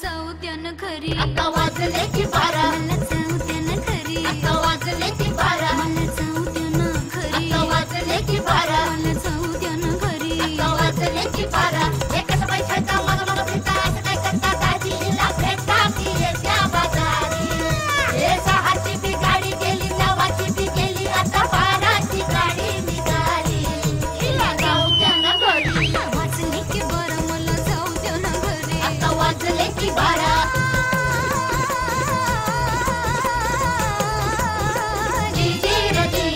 जाऊ द्या ना घरी. आता वाजले की 12. मला जाऊ द्या ना घरी. आता वाजले की 12. मला जाऊ द्या ना घरी. आता वाजले की 12. मला जाऊ द्या ना घरी. आता वाजले की 12. एकच पैशाचा मग मग फिरता असं काय करता दाजीला भेटता की येत्या बाजारी. हे 6ची बी गाडी गेली 9ची बी गेली आता 12ची गाडी निघाली. हिला जाऊ द्या ना घरी. वाजले की 12 मला जाऊ द्या ना घरी. आता वाजले की 12. जी जी रे जी.